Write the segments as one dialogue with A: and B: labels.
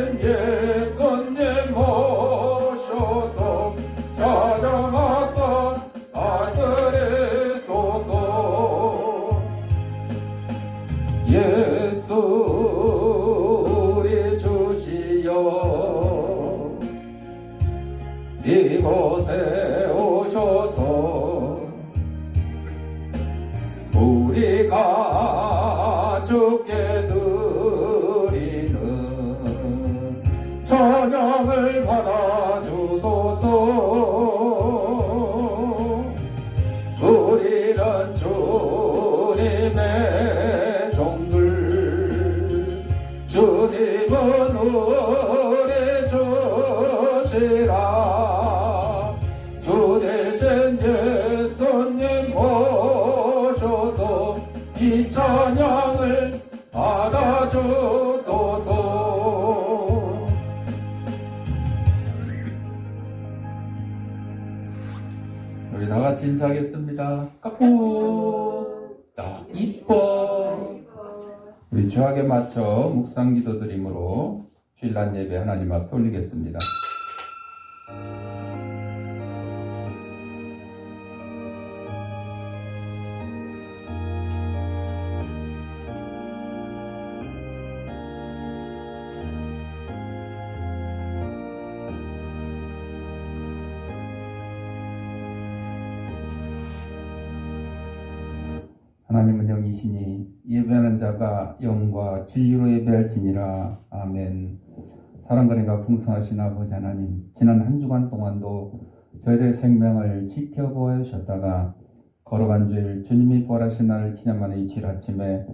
A: 대신 예수님 모셔서 찾아가서 다스리소서. 예수 우리 주시여 이곳에 오셔서 우리가 주께 드리는 찬양을 받아주소서. 우리는 주님의 종들, 주님은 우리 주시라. 주 대신 예수님 모셔서 이 찬양을 받아주소서. 우리 다 같이 인사하겠습니다. 까꿍 나 이뻐. 우리 주학에 맞춰 묵상 기도 드림으로 주일날 예배 하나님 앞에 올리겠습니다. 하나님은 영이시니 예배하는 자가 영과 진리로 예배할지니라. 아멘. 사랑과 은혜가 풍성하신 아버지 하나님, 지난 한 주간 동안도 저희들의 생명을 지켜보아 주셨다가 걸어간 주일 주님이 부활하신 날을 기념하는 이 주일 아침에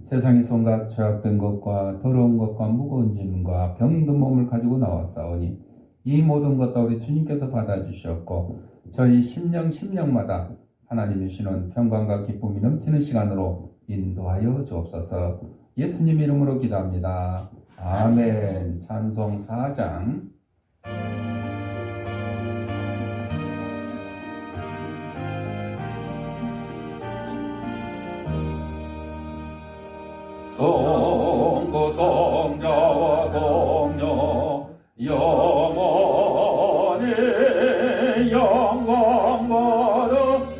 A: 세상에서 온갖 죄악된 것과 더러운 것과 무거운 짐과 병든 몸을 가지고 나왔사오니 이 모든 것 다 우리 주님께서 받아주셨고 저희 심령마다 하나님이 주시는 평강과 기쁨이 넘치는 시간으로 인도하여 주옵소서. 예수님 이름으로 기도합니다. 아멘. 찬송 4장. 성부 성자와 성녀 영원히 영광 받으옵소서.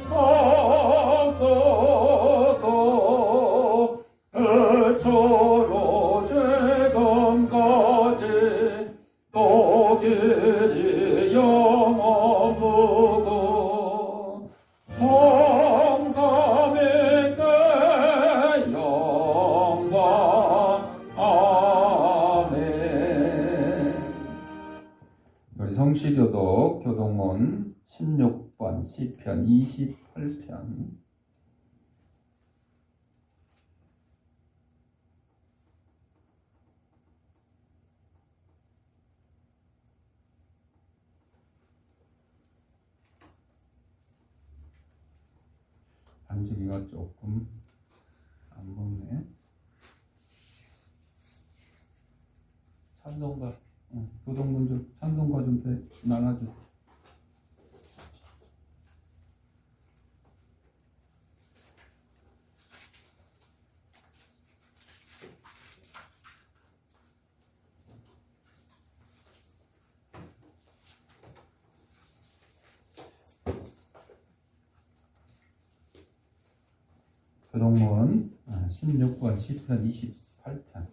A: 그처로 지금까지 또 길이 영원 무궁 성삼위 때 영광. 아멘. 우리 성시교독 교독문 16번 시편 28편. 반주기가 조금 안 먹네. 찬송가, 교독문 좀 찬송가 좀 나눠주세요. 교독문 16번 시편 28편.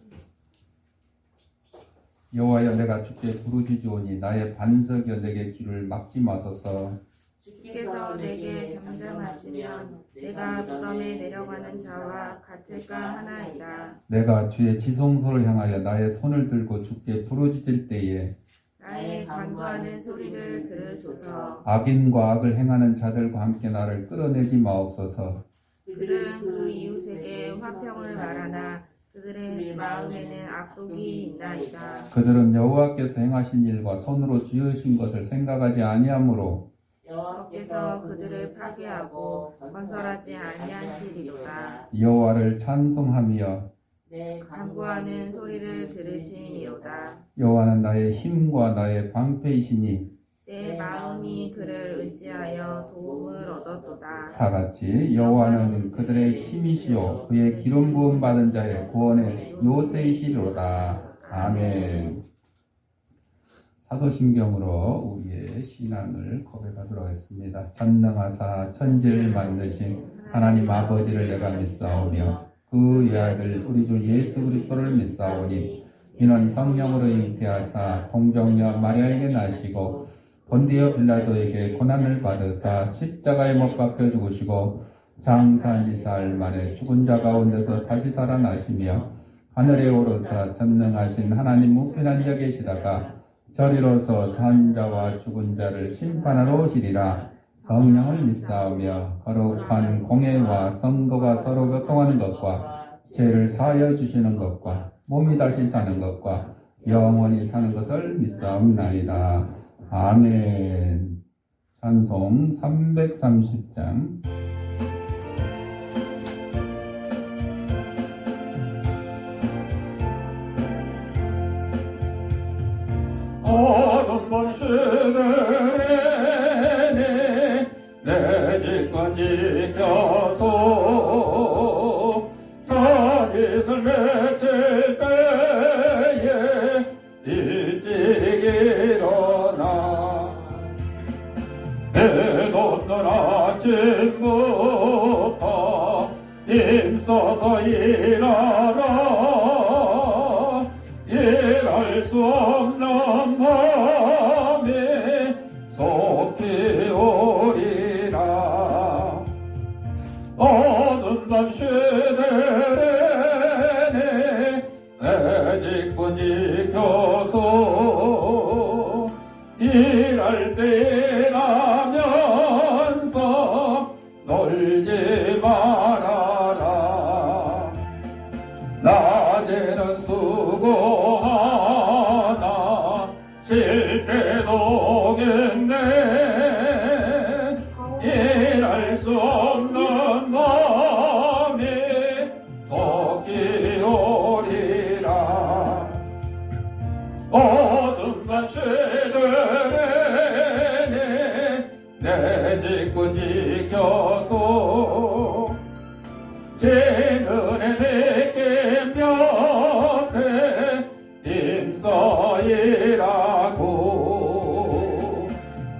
A: 여호와여 내가 주께 부르짖으오니 나의 반석이여 내게 길을 막지 마소서.
B: 주께서 내게 잠잠하시면 내가 무덤에 내려가는 자와 같을까 하나이다.
A: 내가 주의 지성소를 향하여 나의 손을 들고 주께 부르짖을 때에
B: 나의 간구하는 소리를 들으소서.
A: 악인과 악을 행하는 자들과 함께 나를 끌어내지 마옵소서.
B: 그들은 그 이웃에게 화평을 말하나 그들의 마음에는 악독이 있나이다.
A: 그들은 여호와께서 행하신 일과 손으로 지으신 것을 생각하지 아니하므로
B: 여호와께서 그들을 파괴하고 건설하지 아니하시리로다.
A: 여호와를 찬송하며
B: 간구하는 소리를 들으심이로다.
A: 여호와는 나의 힘과 나의 방패이시니
B: 내 마음이 그를 의지하여 도움을 얻었도다.
A: 다 같이 여호와는 그들의 힘이시요 그의 기름 부음 받은 자의 구원의 요새이시로다. 아멘. 사도신경으로 우리의 신앙을 고백하도록 하겠습니다. 전능하사 천지를 만드신 하나님 아버지를 내가 믿사오며 그 외아들 우리 주 예수 그리스도를 믿사오니 이는 성령으로 잉태하사 동정녀 마리아에게 나시고 본디오 빌라도에게 고난을 받으사 십자가에 못 박혀 죽으시고 장사한 지 사흘 만에 죽은 자 가운데서 다시 살아나시며 하늘에 오르사 전능하신 하나님 우편 앉아 계시다가 저리로서 산 자와 죽은 자를 심판하러 오시리라. 성령을 믿사오며 거룩한 공예와 성도가 서로 교통하는 것과 죄를 사하여 주시는 것과 몸이 다시 사는 것과 영원히 사는 것을 믿사옵나이다. 아멘. 찬송 330장. 어둠 시대에 내 직권 지켜서 자깃을 맺힐 때에 일찍 일어나 내 돋는 아침부터 힘써서 일하라. 일할 수 없는 밤에 속히 오리라. 어두운 밤 시대에 내 직분 지켜서 일할 때라면서 놀지 말아라. 낮에는 수고하나 쉴 때도 겠네. 일할 수 없는 마음에 속히 오리라. 어둠 밤 시대에 내 직분 지켜서 죄는에 내게 몇해 힘써 일하고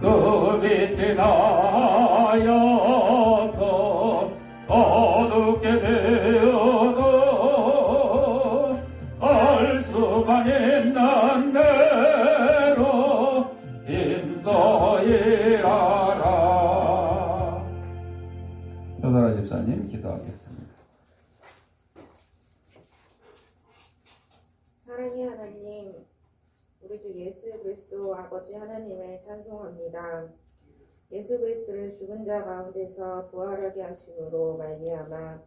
A: 그 빛이 나여서 어둡게 되어도 알 수만 있는 대로 힘써 일하라. 효사라 집사님 기도하겠습니다.
B: 사랑의 하나님, 우리 주 예수 그리스도 아버지 하나님을 찬송합니다. 예수 그리스도를 죽은 자 가운데서 부활하게 하심으로 말미암아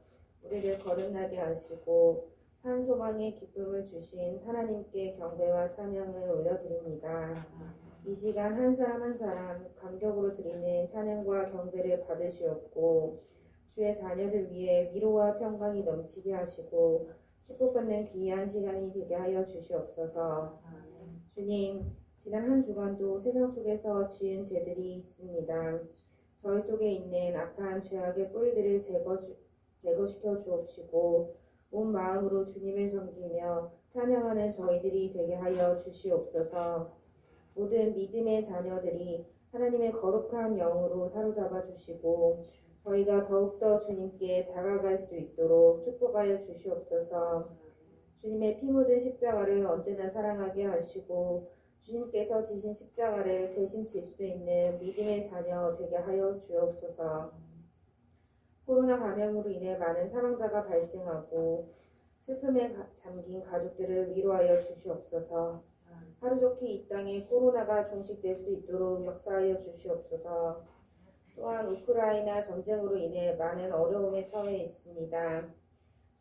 B: 우리를 거듭나게 하시고 산 소망의 기쁨을 주신 하나님께 경배와 찬양을 올려드립니다. 이 시간 한 사람 한 사람 감격으로 드리는 찬양과 경배를 받으시옵고 주의 자녀들 위해 위로와 평강이 넘치게 하시고 축복받는 귀한 시간이 되게 하여 주시옵소서. 주님, 지난 한 주간도 세상 속에서 지은 죄들이 있습니다. 저희 속에 있는 악한 죄악의 뿌리들을 제거시켜 주옵시고 온 마음으로 주님을 섬기며 찬양하는 저희들이 되게 하여 주시옵소서. 모든 믿음의 자녀들이 하나님의 거룩한 영으로 사로잡아 주시고 저희가 더욱더 주님께 다가갈 수 있도록 축복하여 주시옵소서. 주님의 피 묻은 십자가를 언제나 사랑하게 하시고 주님께서 지신 십자가를 대신 질 수 있는 믿음의 자녀 되게 하여 주옵소서. 코로나 감염으로 인해 많은 사망자가 발생하고 슬픔에 잠긴 가족들을 위로하여 주시옵소서. 하루속히 이 땅에 코로나가 종식될 수 있도록 역사하여 주시옵소서. 또한 우크라이나 전쟁으로 인해 많은 어려움에 처해 있습니다.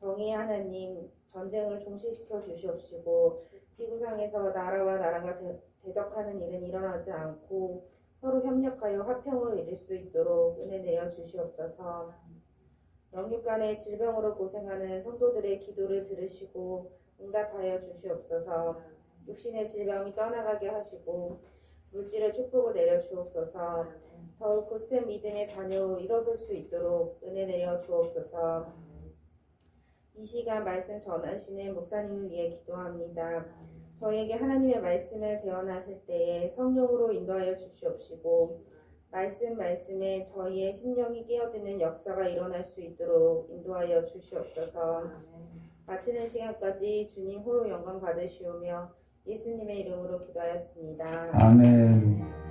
B: 정의의 하나님, 전쟁을 종식시켜 주시옵시고 지구상에서 나라와 나라가 대적하는 일은 일어나지 않고 서로 협력하여 화평을 이룰 수 있도록 은혜 내려 주시옵소서. 영육 간의 질병으로 고생하는 성도들의 기도를 들으시고 응답하여 주시옵소서. 육신의 질병이 떠나가게 하시고 물질의 축복을 내려 주옵소서. 더욱 굳센 믿음의 자녀로 일어설 수 있도록 은혜 내려 주옵소서. 이 시간 말씀 전하시는 목사님을 위해 기도합니다. 저희에게 하나님의 말씀을 개헌하실 때에 성령으로 인도하여 주시옵시고 말씀에 저희의 심령이 깨어지는 역사가 일어날 수 있도록 인도하여 주시옵소서. 마치는 시간까지 주님 홀로 영광 받으시오며 예수님의 이름으로 기도하였습니다.
A: 아멘.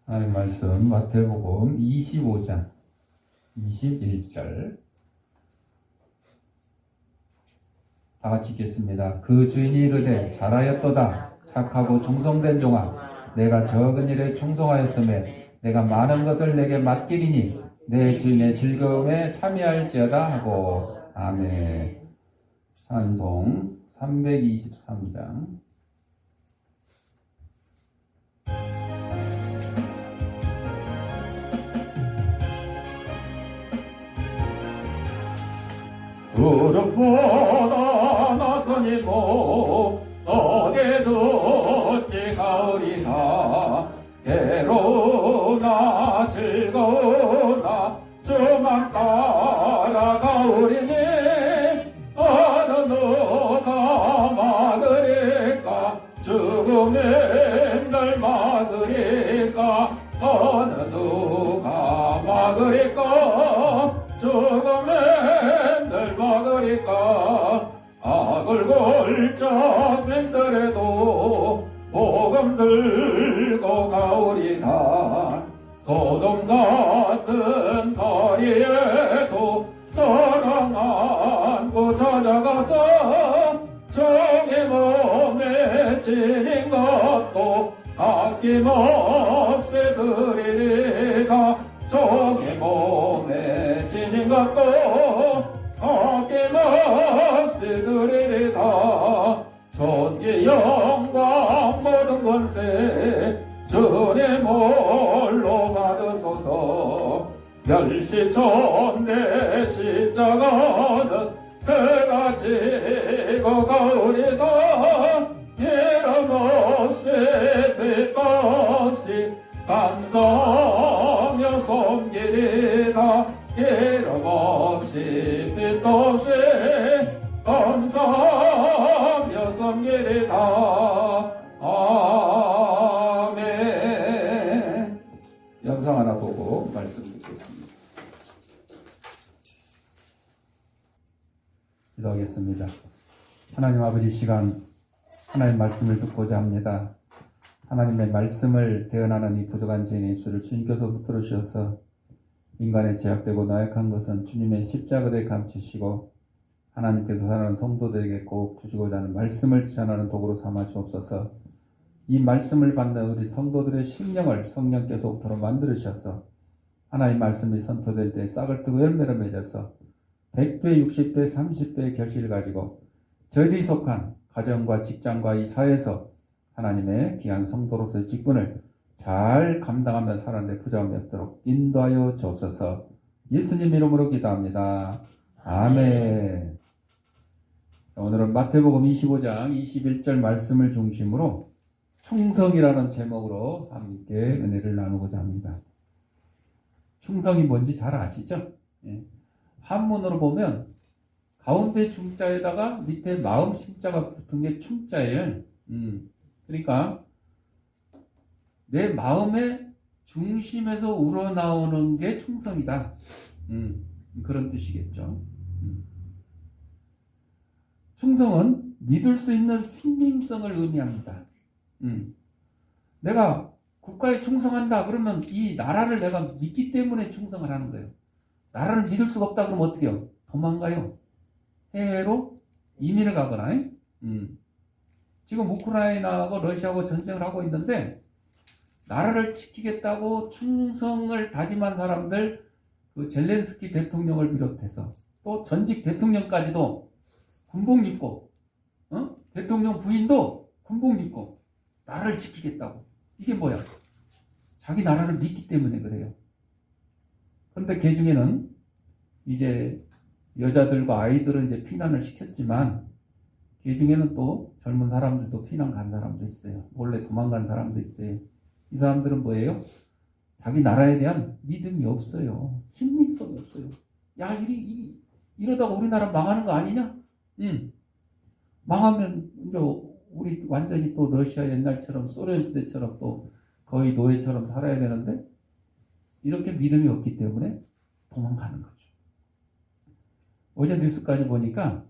A: 하나님 말씀 마태복음 25장 21절 다 같이 읽겠습니다. 그 주인이 이르되 잘하였도다 착하고 충성된 종아 내가 적은 일에 충성하였음에 내가 많은 것을 내게 맡기리니 내 주인의 즐거움에 참여할지어다 하고 아멘. 찬송 323장 그릇보다 나선이 고 어디든지 가으리라 괴로우나 즐거우나 주만 따라가으리니 어느 누가 막으리까 죽음의 날 막으리까 어느 누가 막으리까 죽음의 날 막으리까 악을 골짜 뺀더라도 복음 들고 가오리다 소돔 같은 거리에도 사랑 안고 찾아가서 정의 몸에 지닌 것도 아낌없이 드리리다 정의 몸에 지닌 것도 아낌없이 드리리다 존귀 영광 모든 권세 주님 홀로 받으소서 멸시천대 십자가는 그가 지고 가오리다 이름 없이 빛 없이 감사하며 섬기리다 이름 없이 빛 없이 감사하며 섬기리다 아멘. 영상 하나 보고 말씀 듣겠습니다. 기도하겠습니다. 하나님 아버지 시간 하나님 말씀을 듣고자 합니다. 하나님의 말씀을 대언하는 이 부족한 죄인의 입술을 주님께서 붙들어 주셔서 인간의 제약되고 나약한 것은 주님의 십자가에 감추시고 하나님께서 사랑하는 성도들에게 꼭 주시고자 하는 말씀을 전하는 도구로 삼아 주옵소서. 이 말씀을 받는 우리 성도들의 심령을 성령께서 옥토로 만들어 주셔서 하나님 말씀이 선포될 때 싹을 뜨고 열매를 맺어서 100배, 60배, 30배의 결실을 가지고 저희들이 속한 가정과 직장과 이 사회에서 하나님의 귀한 성도로서의 직분을 잘 감당하며 살아내 부자함이 없도록 인도하여 주옵소서. 예수님 이름으로 기도합니다. 아멘. 오늘은 마태복음 25장 21절 말씀을 중심으로 충성이라는 제목으로 함께 은혜를 나누고자 합니다. 충성이 뭔지 잘 아시죠? 예. 한문으로 보면 가운데 중자에다가 밑에 마음 심자가 붙은 게 충자예요. 그러니까 내 마음의 중심에서 우러나오는 게 충성이다. 그런 뜻이겠죠. 충성은 믿을 수 있는 신빙성을 의미합니다. 내가 국가에 충성한다 그러면 이 나라를 내가 믿기 때문에 충성을 하는 거예요. 나라를 믿을 수가 없다 그러면 어떻게 해요? 도망가요. 해외로 이민을 가거나. 지금 우크라이나하고 러시아하고 전쟁을 하고 있는데 나라를 지키겠다고 충성을 다짐한 사람들 그 젤렌스키 대통령을 비롯해서 또 전직 대통령까지도 군복 입고 대통령 부인도 군복 입고 나라를 지키겠다고. 이게 뭐야? 자기 나라를 믿기 때문에 그래요. 그런데 그 중에는 이제 여자들과 아이들은 이제 피난을 시켰지만 그 중에는 또 젊은 사람들도 피난 간 사람도 있어요. 몰래 도망간 사람도 있어요. 이 사람들은 뭐예요? 자기 나라에 대한 믿음이 없어요. 신빙성이 없어요. 야, 이러다가 우리나라 망하는 거 아니냐? 망하면 이제 우리 완전히 또 러시아 옛날처럼 소련 시대처럼 또 거의 노예처럼 살아야 되는데 이렇게 믿음이 없기 때문에 도망가는 거죠. 어제 뉴스까지 보니까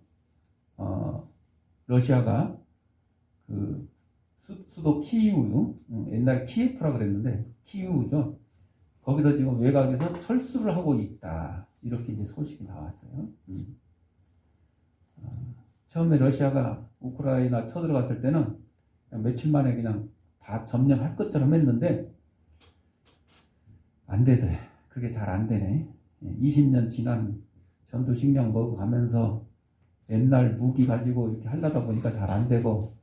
A: 러시아가 그 수도 키이우, 옛날 키예프라 그랬는데 키이우죠. 거기서 지금 외곽에서 철수를 하고 있다. 이렇게 이제 소식이 나왔어요. 처음에 러시아가 우크라이나 쳐들어갔을 때는 그냥 며칠 만에 그냥 다 점령할 것처럼 했는데 안 되더래. 그게 잘 안 되네. 20년 지난 전투식량 먹어가면서 옛날 무기 가지고 이렇게 하려다 보니까 잘 안 되고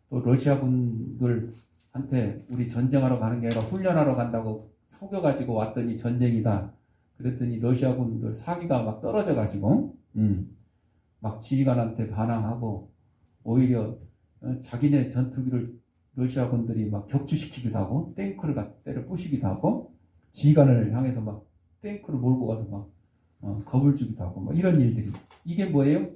A: 또 러시아 군들한테 우리 전쟁하러 가는 게 아니라 훈련하러 간다고 속여가지고 왔더니 전쟁이다. 그랬더니 러시아 군들 사기가 막 떨어져가지고 막 지휘관한테 반항하고 오히려 자기네 전투기를 러시아 군들이 막 격추시키기도 하고 탱크를 갖다 때려 부시기도 하고 지휘관을 향해서 막 탱크를 몰고 가서 막 겁을 주기도 하고 막 이런 일들이 이게 뭐예요?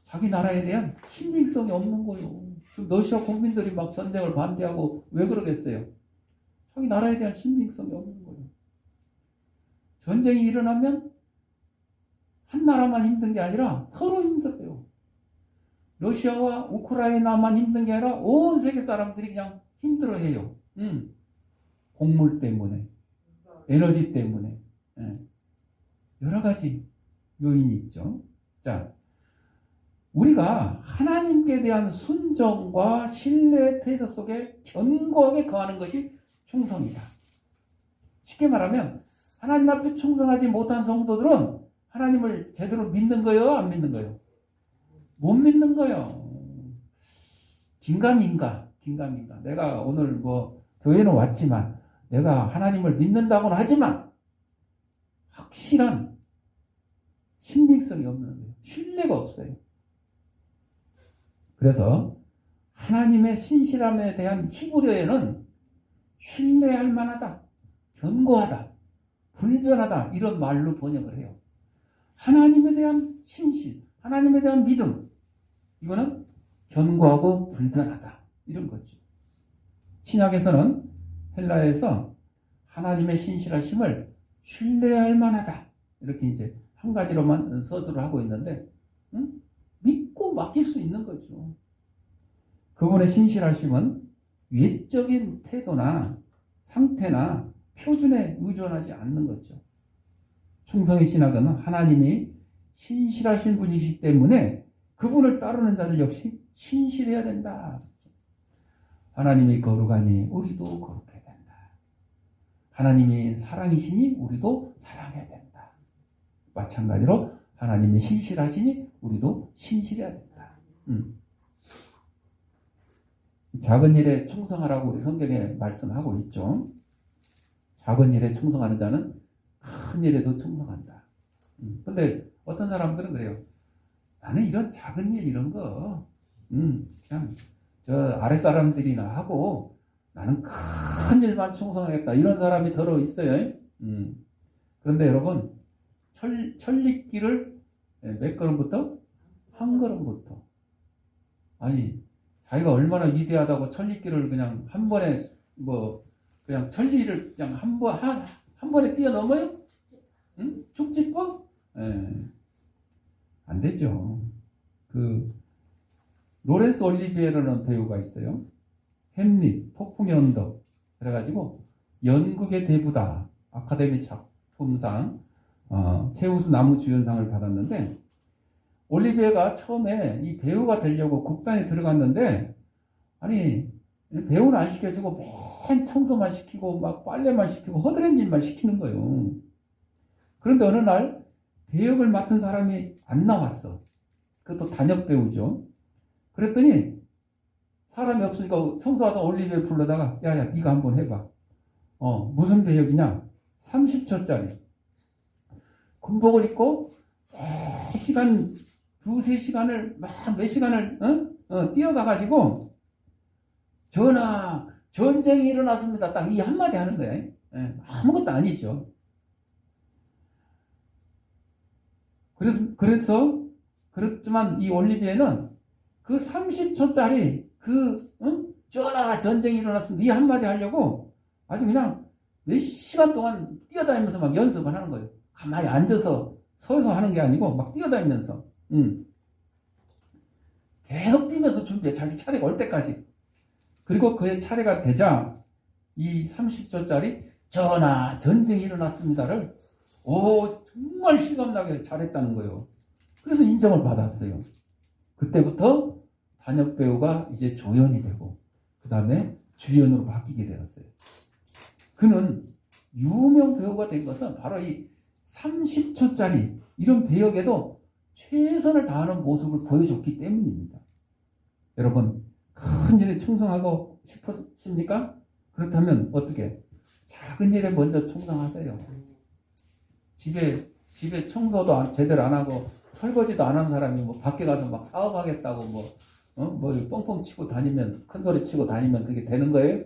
A: 자기 나라에 대한 신빙성이 없는 거예요. 러시아 국민들이 막 전쟁을 반대하고 왜 그러겠어요? 자기 나라에 대한 신빙성이 없는 거예요. 전쟁이 일어나면 한 나라만 힘든 게 아니라 서로 힘들어요. 러시아와 우크라이나만 힘든 게 아니라 온 세계 사람들이 그냥 힘들어해요. 곡물 때문에, 에너지 때문에, 여러 가지 요인이 있죠. 자, 우리가 하나님께 대한 순종과 신뢰의 태도 속에 견고하게 거하는 것이 충성이다. 쉽게 말하면 하나님 앞에 충성하지 못한 성도들은 하나님을 제대로 믿는 거예요? 안 믿는 거예요? 못 믿는 거예요. 긴가민가. 내가 오늘 뭐 교회는 왔지만 내가 하나님을 믿는다고는 하지만 확실한 신빙성이 없는 거예요. 신뢰가 없어요. 그래서 하나님의 신실함에 대한 히브리어에는 신뢰할 만하다, 견고하다, 불변하다 이런 말로 번역을 해요. 하나님에 대한 신실, 하나님에 대한 믿음 이거는 견고하고 불변하다 이런 거죠. 신약에서는 헬라에서 하나님의 신실하심을 신뢰할 만하다 이렇게 이제 한 가지로만 서술을 하고 있는데 믿고 맡길 수 있는 거죠. 그분의 신실하심은 외적인 태도나 상태나 표준에 의존하지 않는 거죠. 충성의 신학은 하나님이 신실하신 분이시기 때문에 그분을 따르는 자들 역시 신실해야 된다. 하나님이 거룩하니 우리도 거룩해야 된다. 하나님이 사랑이시니 우리도 사랑해야 된다. 마찬가지로 하나님이 신실하시니 우리도 신실해야 된다. 작은 일에 충성하라고 우리 성경에 말씀하고 있죠. 작은 일에 충성하는 자는 큰 일에도 충성한다. 근데 어떤 사람들은 그래요. 나는 이런 작은 일 이런 거 그냥 저 아랫사람들이나 하고 나는 큰 일만 충성하겠다. 이런 사람이 더러 있어요. 그런데 여러분 천리길을 몇 걸음부터? 한 걸음부터. 아니 자기가 얼마나 위대하다고 천리길을 그냥 한 번에 그냥 천리를 그냥 한 번에 뛰어넘어요? 축지법? 안 되죠. 로렌스 올리비에라는 배우가 있어요. 햄릿, 폭풍의 언덕. 그래가지고 연극의 대부다. 아카데미 작품상 최우수 남우주연상을 받았는데 올리비에가 처음에 이 배우가 되려고 극단에 들어갔는데 아니 배우는 안 시켜주고 맨 청소만 시키고 막 빨래만 시키고 허드렛 일만 시키는 거예요. 그런데 어느 날 배역을 맡은 사람이 안 나왔어. 그것도 단역 배우죠. 그랬더니 사람이 없으니까 청소하다 올리비에 불러다가 야야 네가 한번 해봐. 무슨 배역이냐? 30초짜리 군복을 입고 시간 두세 시간을 막 몇 시간을 뛰어가가지고 전하 전쟁이 일어났습니다. 딱 이 한마디 하는 거예요. 예, 아무것도 아니죠. 그렇지만 이 올리비에는 그 30초짜리 전하 전쟁이 일어났습니다. 이 한마디 하려고 아주 그냥 몇 시간 동안 뛰어다니면서 막 연습을 하는 거예요. 가만히 앉아서 서서 하는 게 아니고 막 뛰어다니면서 계속 뛰면서 준비해. 자기 차례가 올 때까지. 그리고 그의 차례가 되자 이 30초짜리 전하 전쟁이 일어났습니다를 정말 실감나게 잘했다는 거예요. 그래서 인정을 받았어요. 그때부터 단역 배우가 이제 조연이 되고 그 다음에 주연으로 바뀌게 되었어요. 그는 유명 배우가 된 것은 바로 이 30초짜리 이런 배역에도 최선을 다하는 모습을 보여줬기 때문입니다. 여러분 큰 일에 충성하고 싶으십니까? 그렇다면 어떻게? 작은 일에 먼저 충성하세요. 집에 청소도 제대로 안 하고 설거지도 안 하는 사람이 뭐 밖에 가서 막 사업하겠다고 뭐 뻥뻥 치고 다니면 큰 소리 치고 다니면 그게 되는 거예요?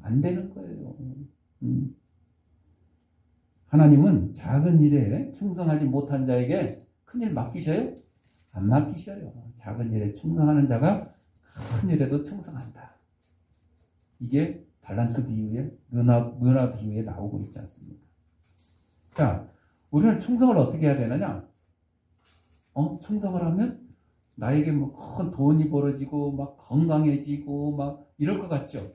A: 안 되는 거예요. 하나님은 작은 일에 충성하지 못한 자에게 큰 일 맡기셔요? 안 맡기셔요. 작은 일에 충성하는 자가 큰 일에도 충성한다. 이게 달란트 비유에 문화 비유에 나오고 있지 않습니까? 자, 우리는 충성을 어떻게 해야 되느냐? 충성을 하면 나에게 뭐 큰 돈이 벌어지고 막 건강해지고 막 이럴 것 같죠?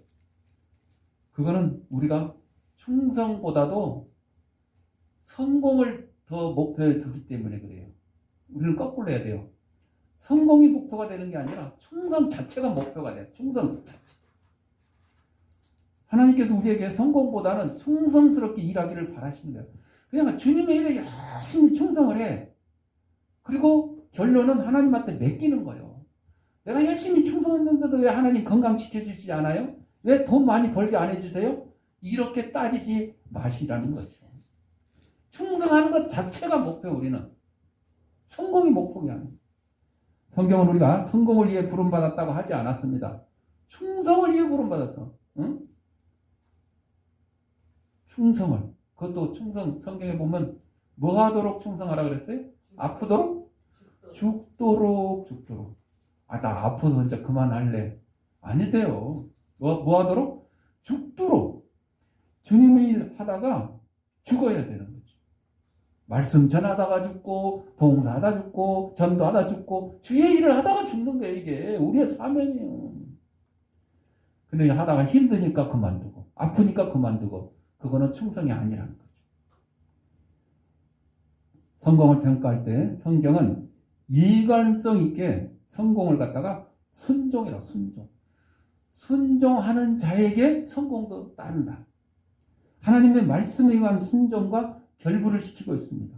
A: 그거는 우리가 충성보다도 성공을 더 목표에 두기 때문에 그래요. 우리는 거꾸로 해야 돼요. 성공이 목표가 되는 게 아니라 충성 자체가 목표가 돼요. 충성 자체. 하나님께서 우리에게 성공보다는 충성스럽게 일하기를 바라시는 거예요. 그냥 주님의 일에 열심히 충성을 해. 그리고 결론은 하나님한테 맡기는 거예요. 내가 열심히 충성했는데도 왜 하나님 건강 지켜주시지 않아요? 왜 돈 많이 벌게 안 해주세요? 이렇게 따지지 마시라는 거죠. 충성하는 것 자체가 목표. 우리는 성공이 목표가 아닙니다. 성경은 우리가 성공을 위해 부름받았다고 하지 않았습니다. 충성을 위해 부름받았어. 충성을. 그것도 충성 성경에 보면 뭐 하도록 충성하라 그랬어요? 아프도록? 죽도록. 나 아파서 진짜 그만할래. 아니대요. 뭐 하도록? 죽도록. 주님의 일 하다가 죽어야 되는 거죠. 말씀 전하다가 죽고 봉사하다 죽고 전도하다 죽고 주의 일을 하다가 죽는 거예요. 이게 우리의 사명이에요. 근데 하다가 힘드니까 그만두고 아프니까 그만두고 그거는 충성이 아니라는 거죠. 성공을 평가할 때 성경은 일관성 있게 성공을 갖다가 순종이라고 순종하는 자에게 성공도 따른다. 하나님의 말씀에 의한 순종과 결부를 시키고 있습니다.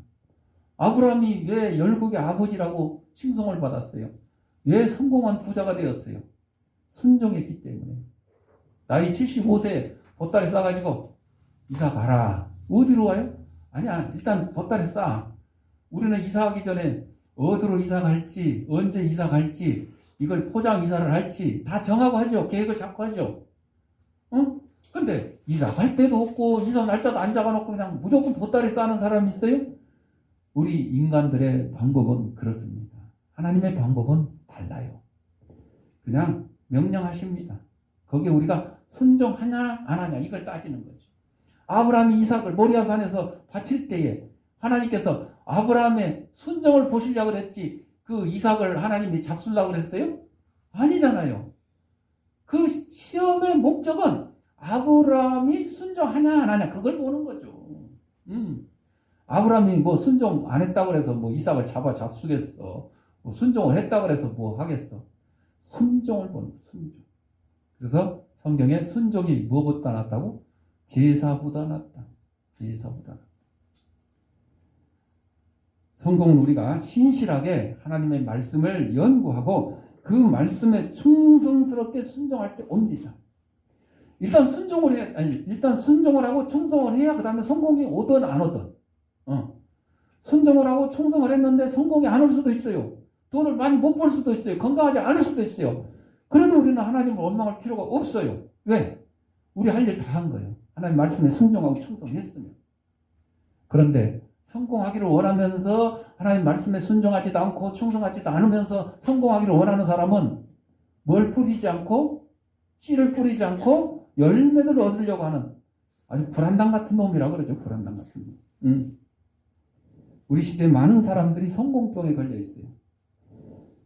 A: 아브라함이 왜 열국의 아버지라고 칭송을 받았어요? 왜 성공한 부자가 되었어요? 순종했기 때문에. 나이 75세에 보따리 싸가지고 이사 가라. 어디로 가요? 아니야, 일단 보따리 싸. 우리는 이사하기 전에 어디로 이사 갈지, 언제 이사 갈지, 이걸 포장 이사를 할지 다 정하고 하죠. 계획을 잡고 하죠. 근데 이사 갈 때도 없고 이사 날짜도 안 잡아놓고 그냥 무조건 보따리 싸는 사람이 있어요? 우리 인간들의 방법은 그렇습니다. 하나님의 방법은 달라요. 그냥 명령하십니다. 거기에 우리가 순종하냐 안 하냐 이걸 따지는 거죠. 아브라함이 이삭을 모리아산에서 바칠 때에 하나님께서 아브라함의 순종을 보시려고 그랬지 그 이삭을 하나님이 잡수려고 그랬어요? 아니잖아요. 그 시험의 목적은 아브라함이 순종하냐 안 하냐 그걸 보는 거죠. 아브라함이 뭐 순종 안 했다고 해서 뭐 이삭을 잡수겠어. 뭐 순종을 했다고 해서 뭐 하겠어. 순종을 보는 거예요. 순종. 그래서 성경에 순종이 무엇보다 낫다고? 제사보다 낫다. 제사보다 낫다. 성공은 우리가 신실하게 하나님의 말씀을 연구하고 그 말씀에 충성스럽게 순종할 때 옵니다. 일단 순종을 하고 충성을 해야 그 다음에 성공이 오든 안 오든. 순종을 하고 충성을 했는데 성공이 안 올 수도 있어요. 돈을 많이 못 벌 수도 있어요. 건강하지 않을 수도 있어요. 그래도 우리는 하나님을 원망할 필요가 없어요. 왜? 우리 할 일 다 한 거예요. 하나님 말씀에 순종하고 충성했으면. 그런데 성공하기를 원하면서 하나님 말씀에 순종하지도 않고 충성하지도 않으면서 성공하기를 원하는 사람은 뭘 뿌리지 않고 씨를 뿌리지 않고 열매를 얻으려고 하는 아주 불안당 같은 놈이라고 그러죠. 불안당 같은 놈. 우리 시대에 많은 사람들이 성공병에 걸려 있어요.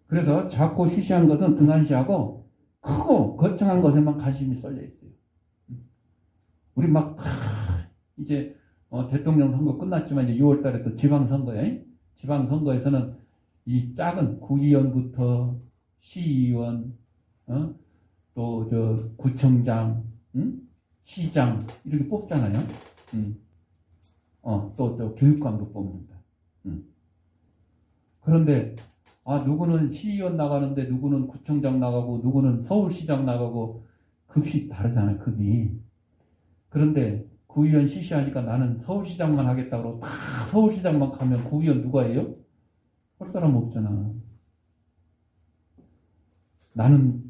A: 그래서 작고 시시한 것은 등한시하고 크고 거창한 것에만 관심이 쏠려 있어요. 우리 막 이제 대통령 선거 끝났지만 이제 6월 달에 또 지방선거에 지방선거에서는 이 작은 구의원부터 시의원 또 저 구청장 시장 이렇게 뽑잖아요. 또 교육감도 뽑는다. 그런데 누구는 시의원 나가는데 누구는 구청장 나가고 누구는 서울시장 나가고 급이 다르잖아요. 급이. 그런데 구의원 시시하니까 나는 서울시장만 하겠다고 다 서울시장만 가면 구의원 누가 해요? 할 사람 없잖아. 나는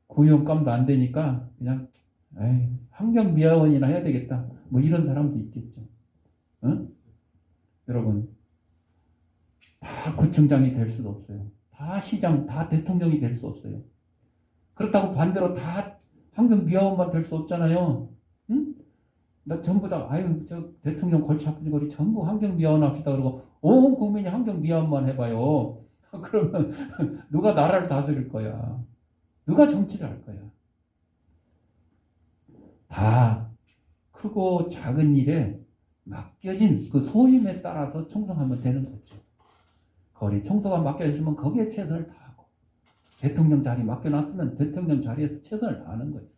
A: 구의원감도 안 되니까 그냥 환경미화원이나 해야 되겠다. 뭐 이런 사람도 있겠죠. 여러분 다 구청장이 될 수도 없어요. 다 시장, 다 대통령이 될 수 없어요. 그렇다고 반대로 다 환경미화원만 될 수 없잖아요. 나 전부 다 저 대통령 골치 아픈 거리 전부 환경미화원 합시다 그러고 온 국민이 환경미화원만 해봐요. 그러면 누가 나라를 다스릴 거야? 누가 정치를 할 거야? 다 크고 작은 일에 맡겨진 그 소임에 따라서 충성하면 되는 거죠. 거리 청소가 맡겨지면 거기에 최선을 다하고 대통령 자리 맡겨놨으면 대통령 자리에서 최선을 다하는 거죠.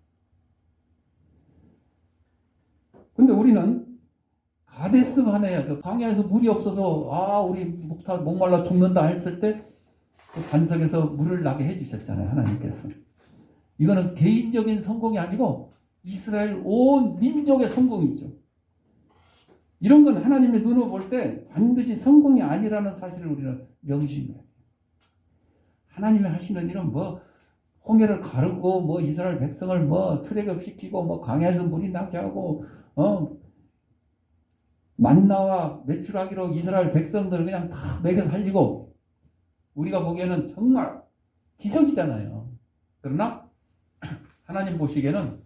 A: 근데 우리는 가데스 바네아 그 광야에서 물이 없어서 우리 목말라 죽는다 했을 때 그 반석에서 물을 나게 해주셨잖아요. 하나님께서. 이거는 개인적인 성공이 아니고 이스라엘 온 민족의 성공이죠. 이런 건 하나님의 눈으로 볼 때 반드시 성공이 아니라는 사실을 우리는 명심해야 돼요. 하나님이 하시는 일은 홍해를 가르고 이스라엘 백성을 출애굽시키고 광야에서 물이 나게 하고 만나와 매출하기로 이스라엘 백성들을 그냥 다 먹여 살리고 우리가 보기에는 정말 기적이잖아요. 그러나 하나님 보시기에는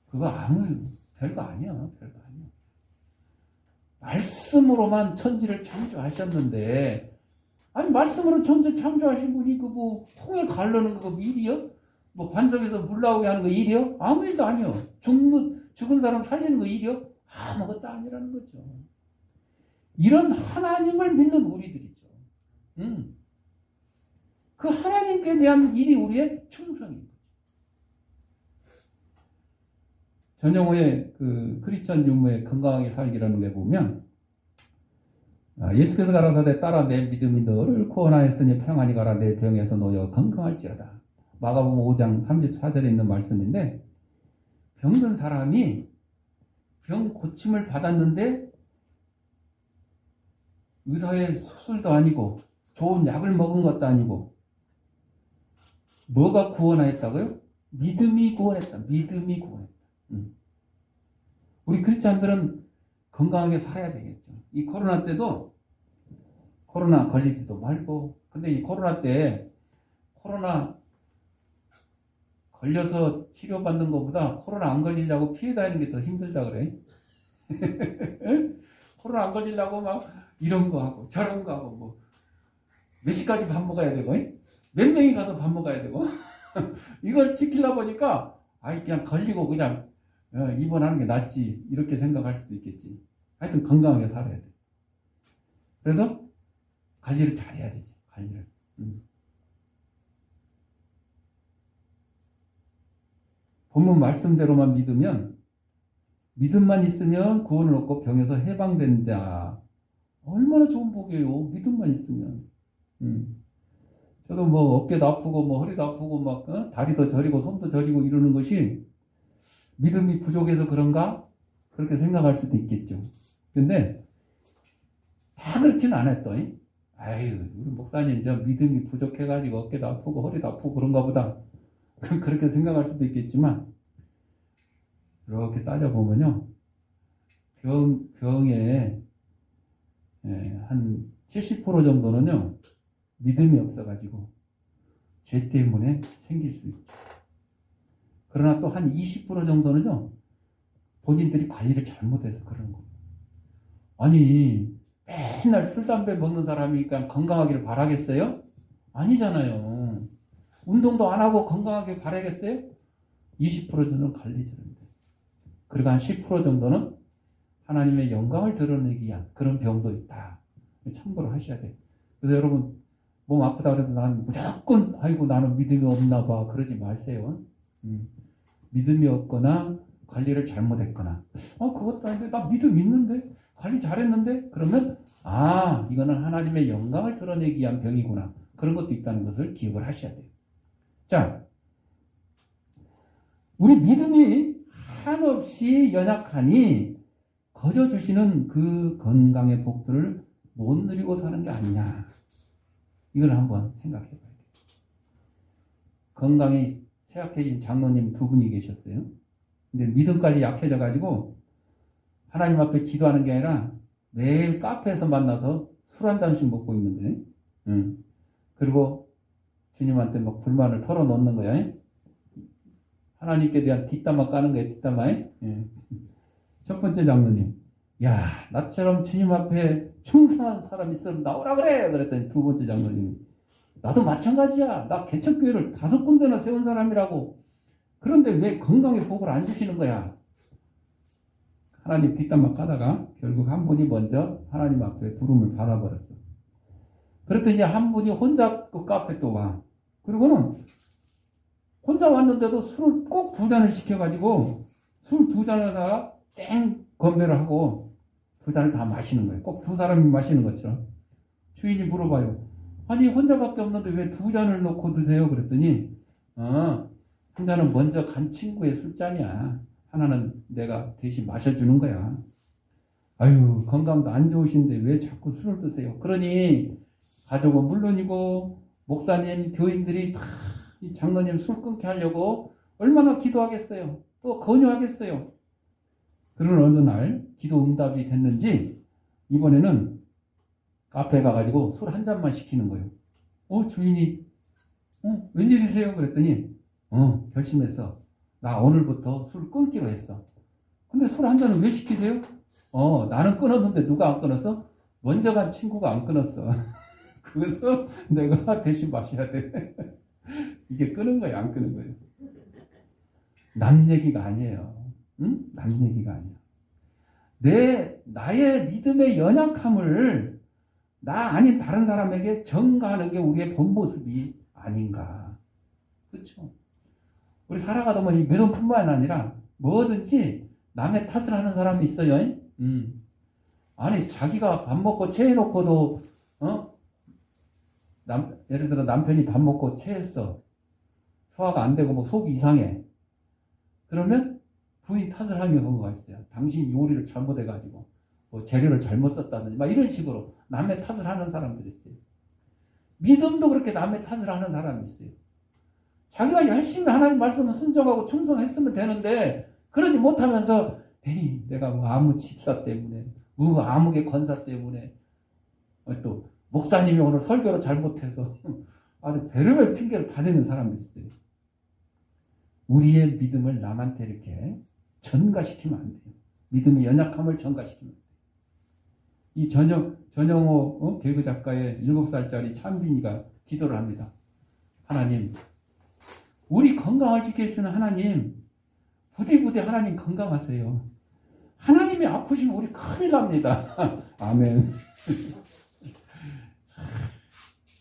A: 그거 별거 아니야. 별거 아니야. 말씀으로만 천지를 창조하셨는데 말씀으로 천지 창조하신 분이 홍해 가르는 거 일이요? 반석에서 물 나오게 하는 거 일이요? 아무 일도 아니요. 죽은 사람 살리는 거 일이요? 아무것도 아니라는 거죠. 이런 하나님을 믿는 우리들이죠. 그 하나님께 대한 일이 우리의 충성인 거죠. 전영호의 그 크리스천 유무의 건강하게 살기라는 데 보면 예수께서 가라사대 따라 내 믿음이 너를 구원하였으니 평안히 가라 내 병에서 놓여 건강할지어다. 마가복음 5장 34절에 있는 말씀인데 병든 사람이 병 고침을 받았는데 의사의 수술도 아니고 좋은 약을 먹은 것도 아니고 뭐가 구원하였다고요? 믿음이 구원했다. 믿음이 구원했다. 우리 크리스찬들은 건강하게 살아야 되겠죠. 이 코로나 때도 코로나 걸리지도 말고 근데 이 코로나 때 코로나 걸려서 치료받는 것보다 코로나 안 걸리려고 피해 다니는 게 더 힘들다 그래. 코로나 안 걸리려고 이런 거 하고 저런 거 하고 몇 시까지 밥 먹어야 되고 몇 명이 가서 밥 먹어야 되고 이걸 지키려 보니까 그냥 걸리고 그냥 입원하는 게 낫지 이렇게 생각할 수도 있겠지. 하여튼 건강하게 살아야 돼. 그래서 관리를 잘해야 되지. 관리를. 본문 말씀대로만 믿음만 있으면 구원을 얻고 병에서 해방된다. 얼마나 좋은 복이에요. 믿음만 있으면. 저도 어깨도 아프고 허리도 아프고 다리도 저리고 손도 저리고 이러는 것이 믿음이 부족해서 그런가? 그렇게 생각할 수도 있겠죠. 근데 다 그렇지는 않았더. 아유, 우리 목사님 저 믿음이 부족해가지고 어깨도 아프고 허리도 아프고 그런가 보다. 그렇게 생각할 수도 있겠지만, 이렇게 따져보면요, 병의 한 70% 정도는요, 믿음이 없어가지고 죄 때문에 생길 수 있죠. 그러나 또 한 20% 정도는요, 본인들이 관리를 잘못해서 그러는 거예요. 아니, 맨날 술, 담배 먹는 사람이니까 건강하기를 바라겠어요? 아니잖아요. 운동도 안 하고 건강하게 바라겠어요? 20% 정도는 관리 잘못했어요. 그리고 한 10% 정도는 하나님의 영광을 드러내기 위한 그런 병도 있다. 참고로 하셔야 돼요. 그래서 여러분, 몸 아프다 그래서 난 무조건, 아이고, 나는 믿음이 없나 봐. 그러지 마세요. 믿음이 없거나 관리를 잘못했거나, 그것도 아닌데, 나 믿음 있는데? 관리 잘했는데? 그러면, 이거는 하나님의 영광을 드러내기 위한 병이구나. 그런 것도 있다는 것을 기억을 하셔야 돼요. 자, 우리 믿음이 한없이 연약하니 거저 주시는 그 건강의 복들을 못 누리고 사는 게 아니냐. 이걸 한번 생각해 봐야 돼요. 건강이 쇠약해진 장로님 2분이 계셨어요. 근데 믿음까지 약해져 가지고 하나님 앞에 기도하는 게 아니라 매일 카페에서 만나서 술 한 잔씩 먹고 있는데, 그리고 주님한테 막 불만을 털어놓는 거야. 하나님께 대한 뒷담화 까는 거예요. 뒷담화. 첫 번째 장로님, 야, 나처럼 주님 앞에 충성한 사람 있으면 나오라 그래. 그랬더니 두 번째 장로님, 나도 마찬가지야. 나 개척교회를 5군데나 세운 사람이라고. 그런데 왜 건강의 복을 안 주시는 거야? 하나님 뒷담화 까다가 결국 한 분이 먼저 하나님 앞에 부름을 받아버렸어. 그랬더니 이제 한 분이 혼자 그 카페 또 와. 그리고는 혼자 왔는데도 술을 꼭 2잔을 시켜가지고 술 2잔에다가 쨍 건배를 하고 2잔을 다 마시는 거예요. 꼭 2사람이 마시는 것처럼. 주인이 물어봐요. 아니 혼자밖에 없는데 왜 2잔을 놓고 드세요? 그랬더니 한 잔은 먼저 간 친구의 술잔이야. 하나는 내가 대신 마셔주는 거야. 아유, 건강도 안 좋으신데 왜 자꾸 술을 드세요? 그러니 가족은 물론이고 목사님, 교인들이 다 이 장로님 술 끊게 하려고 얼마나 기도하겠어요. 또 권유하겠어요. 그런 어느 날 기도 응답이 됐는지 이번에는 카페에 가가지고 술 한 잔만 시키는 거예요. 주인이 웬일이세요? 그랬더니 결심했어. 나 오늘부터 술 끊기로 했어. 근데 술 한 잔은 왜 시키세요? 나는 끊었는데 누가 안 끊었어? 먼저 간 친구가 안 끊었어. 그래서 내가 대신 마셔야 돼. 이게 끄는 거예요, 안 끄는 거예요? 남 얘기가 아니에요. 응? 남 얘기가 아니야. 나의 믿음의 연약함을 나 아닌 다른 사람에게 전가하는 게 우리의 본 모습이 아닌가. 그렇죠? 우리 살아가다 보니 믿음뿐만 아니라 뭐든지 남의 탓을 하는 사람이 있어요. 아니 자기가 밥 먹고 체해놓고도 예를 들어 남편이 밥 먹고 체했어. 소화가 안 되고 뭐 속이 이상해. 그러면 부인 탓을 하는 경우가 있어요. 당신 요리를 잘못해가지고 뭐 재료를 잘못 썼다든지 막 이런 식으로 남의 탓을 하는 사람들이 있어요. 믿음도 그렇게 남의 탓을 하는 사람이 있어요. 자기가 열심히 하나님 말씀을 순종하고 충성했으면 되는데 그러지 못하면서 에이 내가 뭐 아무 집사 때문에 뭐 아무개 권사 때문에 또 목사님이 오늘 설교를 잘못해서 아주 별의별 핑계를 다 대는 사람들이 있어요. 우리의 믿음을 남한테 이렇게 전가시키면 안 돼요. 믿음의 연약함을 전가시키면 안 돼요. 이 전영호 개그 작가의 7살짜리 찬빈이가 기도를 합니다. 하나님, 우리 건강을 지켜주시는 하나님, 부디부디 하나님 건강하세요. 하나님이 아프시면 우리 큰일 납니다. 아멘.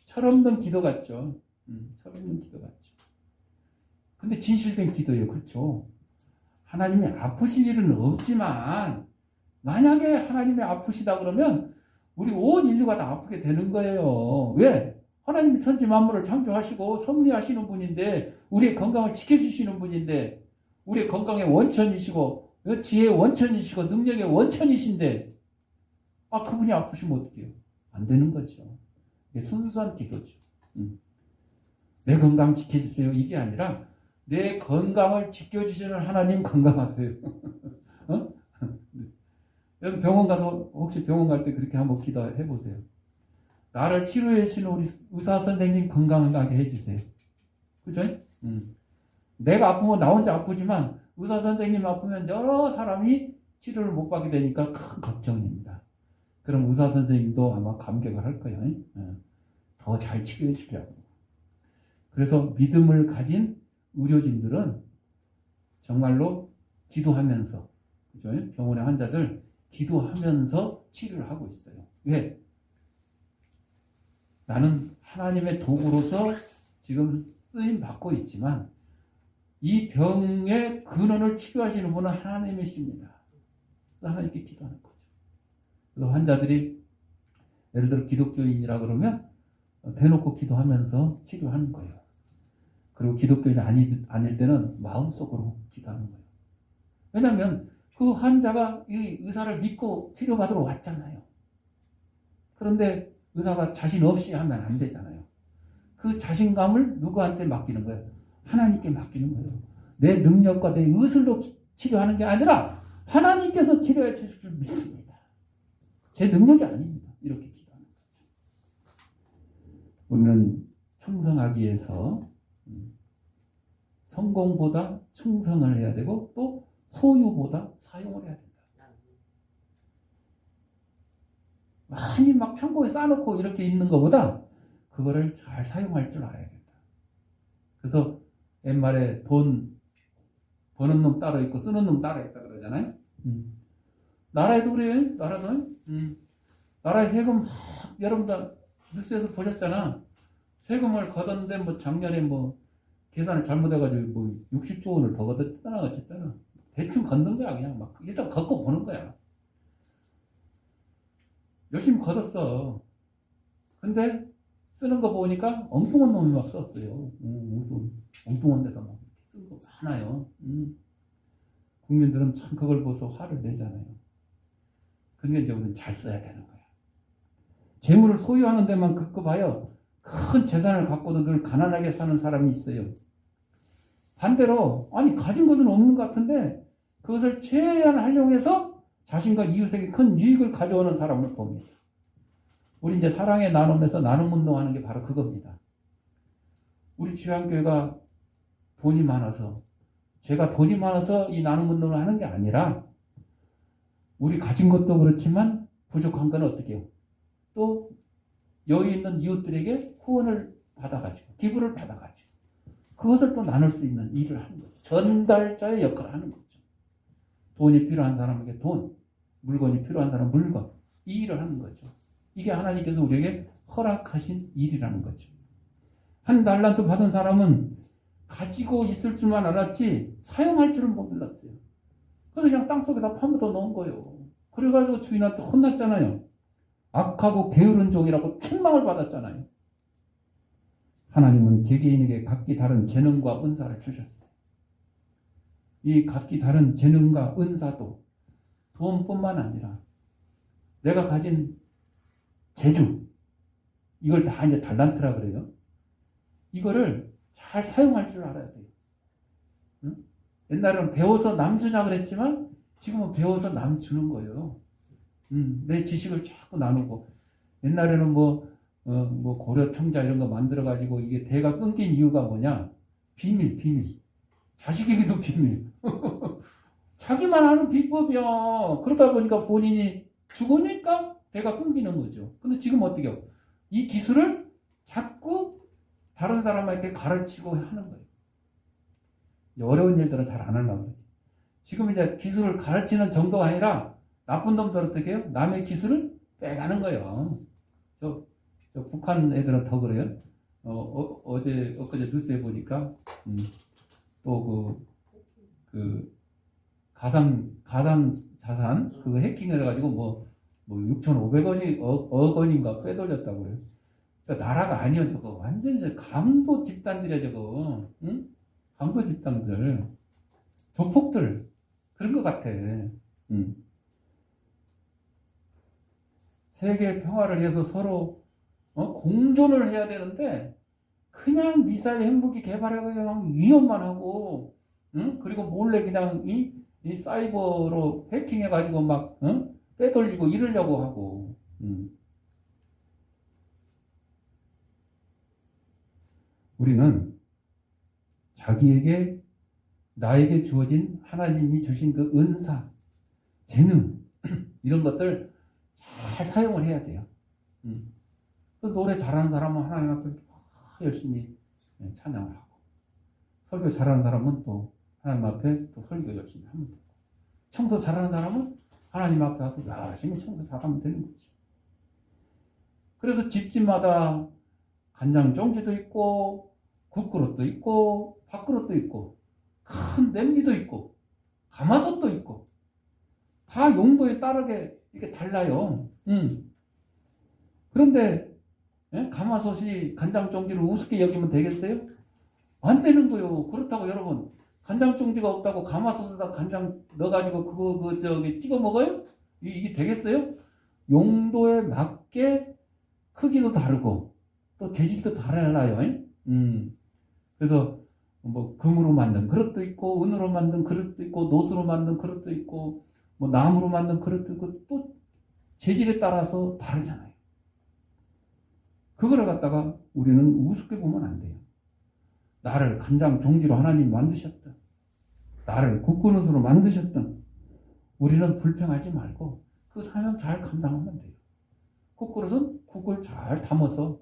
A: 철없는 기도 같죠. 철없는 기도 같죠. 근데 진실된 기도예요. 그렇죠? 하나님이 아프실 일은 없지만 만약에 하나님이 아프시다 그러면 우리 온 인류가 다 아프게 되는 거예요. 왜? 하나님이 천지 만물을 창조하시고 섭리하시는 분인데 우리의 건강을 지켜주시는 분인데 우리의 건강의 원천이시고 지혜의 원천이시고 능력의 원천이신데 그분이 아프시면 어떡해요? 안 되는 거죠. 이게 순수한 기도죠. 내 건강 지켜주세요. 이게 아니라 내 건강을 지켜주시는 하나님 건강하세요. 어? 여러분 병원 가서 혹시 병원 갈 때 그렇게 한번 기도해 보세요. 나를 치료해 주시는 우리 의사 선생님 건강하게 해주세요. 그죠? 내가 아프면 나 혼자 아프지만 의사 선생님 아프면 여러 사람이 치료를 못 받게 되니까 큰 걱정입니다. 그럼 의사 선생님도 아마 감격을 할 거예요. 더 잘 치료해 주려고. 그래서 믿음을 가진 의료진들은 정말로 기도하면서, 그죠? 병원의 환자들 기도하면서 치료를 하고 있어요. 왜? 나는 하나님의 도구로서 지금 쓰임 받고 있지만 이 병의 근원을 치료하시는 분은 하나님이십니다. 하나님께 기도하는 거죠. 그래서 환자들이 예를 들어 기독교인이라 그러면 대놓고 기도하면서 치료하는 거예요. 그리고 기독교인이 아닐 때는 마음속으로 기도하는 거예요. 왜냐하면 그 환자가 이 의사를 믿고 치료받으러 왔잖아요. 그런데 의사가 자신 없이 하면 안 되잖아요. 그 자신감을 누구한테 맡기는 거예요? 하나님께 맡기는 거예요. 내 능력과 내 의술로 치료하는 게 아니라 하나님께서 치료해 주실 줄 믿습니다. 제 능력이 아닙니다. 이렇게 기도하는 거죠. 우리는 충성하기 위해서 성공보다 충성을 해야 되고 또 소유보다 사용을 해야 된다. 많이 막 창고에 쌓아놓고 이렇게 있는 것보다 그거를 잘 사용할 줄 알아야 된다. 그래서 옛말에 돈 버는 놈 따로 있고 쓰는 놈 따로 있다 그러잖아요. 나라에도 그래요. 나라도. 나라에 세금 여러분들 뉴스에서 보셨잖아. 세금을 걷었는데 뭐 작년에 뭐 계산을 잘못해가지고 뭐 60조 원을 더 걷었다나 어쨌든 대충 걷는 거야. 그냥 막 일단 걷고 보는 거야. 열심히 걷었어. 근데 쓰는 거 보니까 엉뚱한 놈이 막 썼어요. 엉뚱한 데다 막 쓴 거 많아요. 국민들은 참 그걸 보고서 화를 내잖아요. 근데 이제 우리는 잘 써야 되는 거야. 재물을 소유하는 데만 급급하여 큰 재산을 갖고도 늘 가난하게 사는 사람이 있어요. 반대로 아니 가진 것은 없는 것 같은데 그것을 최대한 활용해서 자신과 이웃에게 큰 유익을 가져오는 사람을 봅니다. 우리 이제 사랑의 나눔에서 나눔 운동하는 게 바로 그겁니다. 우리 지향교회가 돈이 많아서 제가 돈이 많아서 이 나눔 운동을 하는 게 아니라 우리 가진 것도 그렇지만 부족한 건 어떻게 해요? 또 여유 있는 이웃들에게 후원을 받아가지고 기부를 받아가지고 그것을 또 나눌 수 있는 일을 하는 거죠. 전달자의 역할을 하는 거죠. 돈이 필요한 사람에게 돈, 물건이 필요한 사람 물건, 이 일을 하는 거죠. 이게 하나님께서 우리에게 허락하신 일이라는 거죠. 한 달란트 받은 사람은 가지고 있을 줄만 알았지 사용할 줄은 몰랐어요. 그래서 그냥 땅속에다 파묻어 놓은 거예요. 그래가지고 주인한테 혼났잖아요. 악하고 게으른 종이라고 책망을 받았잖아요. 하나님은 개개인에게 각기 다른 재능과 은사를 주셨어요. 이 각기 다른 재능과 은사도 돈뿐만 아니라 내가 가진 재주, 이걸 다 이제 달란트라 그래요. 이거를 잘 사용할 줄 알아야 돼요. 응? 옛날에는 배워서 남 주냐 그랬지만 지금은 배워서 남 주는 거예요. 내 지식을 자꾸 나누고 옛날에는 뭐 고려 청자 이런 거 만들어 가지고 이게 대가 끊긴 이유가 뭐냐? 비밀. 자식에게도 비밀. 자기만 아는 비법이야. 그러다 보니까 본인이 죽으니까 대가 끊기는 거죠. 근데 지금 어떻게 해요? 이 기술을 자꾸 다른 사람한테 가르치고 하는 거예요. 어려운 일들은 잘 안 하려고 그러지. 지금 이제 기술을 가르치는 정도가 아니라 나쁜 놈들 어떻게 해요? 남의 기술을 빼가는 거예요. 저 북한 애들은 더 그래요. 엊그제 뉴스에 보니까 또 그 가상 자산 그거 해킹해가지고 뭐 6,500원이 억 원인가 빼돌렸다고 그래요. 그러니까 나라가 아니야 저거. 완전히 강도 집단들이야 저거. 응? 강도 집단들. 조폭들. 그런 것 같아. 세계 평화를 위해서 서로 공존을 해야 되는데 그냥 미사일 핵무기 개발해서 그냥 위협만 하고, 응? 그리고 몰래 그냥 이 사이버로 해킹해가지고 막 빼돌리고 이러려고 하고. 우리는 자기에게 나에게 주어진 하나님이 주신 그 은사, 재능 이런 것들 잘 사용을 해야 돼요. 노래 잘하는 사람은 하나님 앞에 열심히 찬양을 하고, 설교 잘하는 사람은 또 하나님 앞에 또 설교 열심히 하면 되고, 청소 잘하는 사람은 하나님 앞에 가서 열심히 청소 잘하면 되는 거지. 그래서 집집마다 간장 종지도 있고, 국그릇도 있고, 밥그릇도 있고, 큰 냄비도 있고, 가마솥도 있고, 다 용도에 따르게 이렇게 달라요. 그런데 가마솥이 간장종지를 우습게 여기면 되겠어요? 안 되는 거요. 그렇다고 여러분, 간장종지가 없다고 가마솥에다 간장 넣어가지고 그거 저기 찍어 먹어요? 이게 되겠어요? 용도에 맞게 크기도 다르고 또 재질도 달라요. 그래서 뭐 금으로 만든 그릇도 있고, 은으로 만든 그릇도 있고, 노스로 만든 그릇도 있고, 뭐 나무로 만든 그릇도 있고, 또 재질에 따라서 다르잖아요. 그거를 갖다가 우리는 우습게 보면 안 돼요. 나를 간장 종지로 하나님 만드셨다. 나를 국그릇으로 만드셨다. 우리는 불평하지 말고 그 사명 잘 감당하면 돼요. 국그릇은 국을 잘 담아서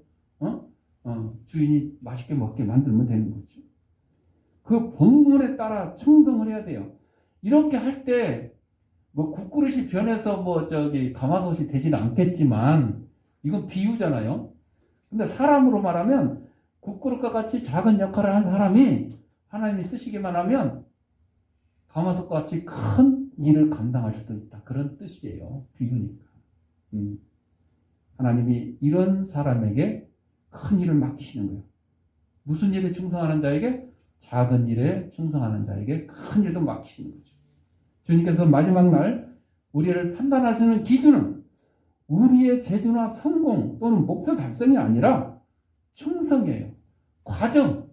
A: 주인이 맛있게 먹게 만들면 되는 거죠. 그 본문에 따라 충성을 해야 돼요. 이렇게 할 때 뭐 국그릇이 변해서 뭐 저기 가마솥이 되지는 않겠지만 이건 비유잖아요. 근데 사람으로 말하면 국그릇과 같이 작은 역할을 한 사람이 하나님이 쓰시기만 하면 가마솥과 같이 큰 일을 감당할 수도 있다. 그런 뜻이에요. 비유니까. 하나님이 이런 사람에게 큰 일을 맡기시는 거예요. 무슨 일에 충성하는 자에게? 작은 일에 충성하는 자에게 큰 일도 맡기시는 거죠. 주님께서 마지막 날 우리를 판단하시는 기준은 우리의 재주나 성공 또는 목표 달성이 아니라 충성이에요. 과정,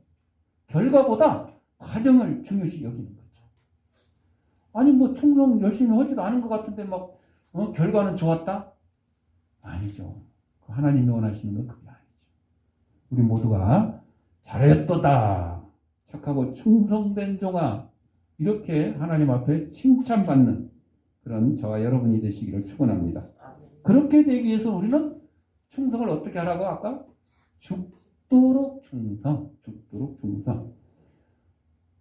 A: 결과보다 과정을 중요시 여기는 거죠. 아니 뭐 충성 열심히 하지도 않은 것 같은데 막 결과는 좋았다? 아니죠. 하나님이 원하시는 건 그게 아니죠. 우리 모두가 잘했도다, 착하고 충성된 종아, 이렇게 하나님 앞에 칭찬받는 그런 저와 여러분이 되시기를 축원합니다. 그렇게 되기 위해서 우리는 충성을 어떻게 하라고? 아까 죽도록 충성, 죽도록 충성.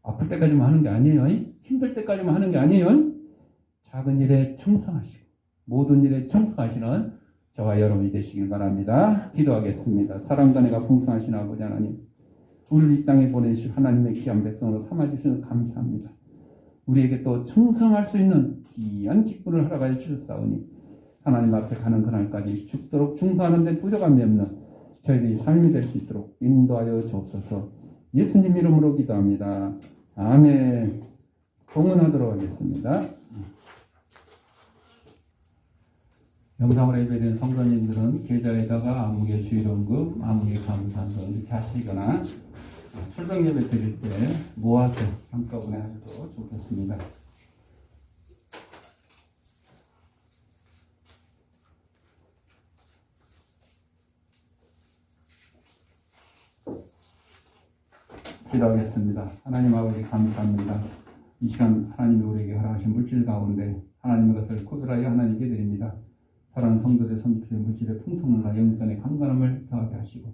A: 아플 때까지만 하는 게 아니에요. 힘들 때까지만 하는 게 아니에요. 작은 일에 충성하시고 모든 일에 충성하시는 저와 여러분이 되시길 바랍니다. 기도하겠습니다. 사랑과 은혜가 풍성하신 아버지 하나님, 우리를 이 땅에 보내주신 하나님의 귀한 백성으로 삼아주셔서 감사합니다. 우리에게 또 충성할 수 있는 귀한 직분을 허락하여 주셨사오니 하나님 앞에 가는 그날까지 죽도록 충성하는 데 부족함이 없는 저희들이 삶이 될 수 있도록 인도하여 주옵소서. 예수님 이름으로 기도합니다. 아멘. 공헌하도록 하겠습니다. 영상으로 예배된 성도님들은 계좌에다가 아무개 주일원금, 아무개 감사한돈 이렇게 하시거나 출석 예배 드릴 때 모아서 한꺼번에 하셔도 좋겠습니다. 기도하겠습니다. 하나님 아버지 감사합니다. 이 시간 하나님이 우리에게 허락하신 물질 가운데 하나님의 것을 구별하여 하나님께 드립니다. 사랑하는 성도들 선주의 물질의 풍성함과 영권의 강건함을 더하게 하시고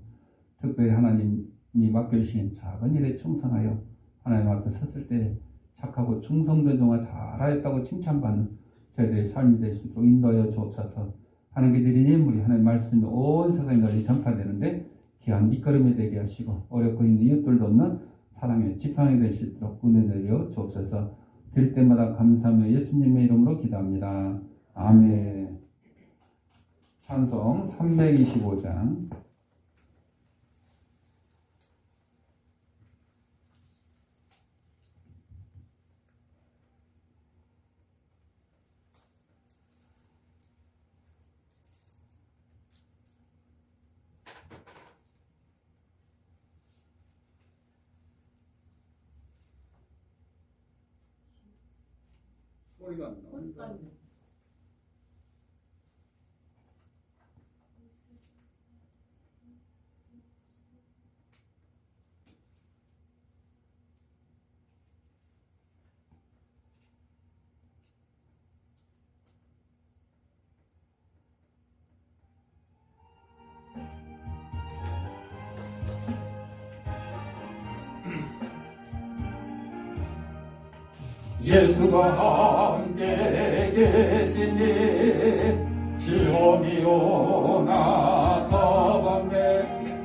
A: 특별히 하나님이 맡겨주신 작은 일에 충성하여 하나님 앞에 섰을 때 착하고 충성된 종아 잘하였다고 칭찬받는 저희들의 삶이 될 수 있도록 인도하여 주옵소서. 하나님께 드린 예물이 하나님 말씀이 온 세상에 널리 전파되는데 귀한 밑거름이 되게 하시고 어렵고 있는 이웃들도 없는 사랑의 지팡이 될 수 있도록 은혜 내려 주옵소서. 드릴 때마다 감사하며 예수님의 이름으로 기도합니다. 아멘. 찬송 325장. 소리가 안 나온다. 예수가 함께 계시니 시험이 오나 더겁네.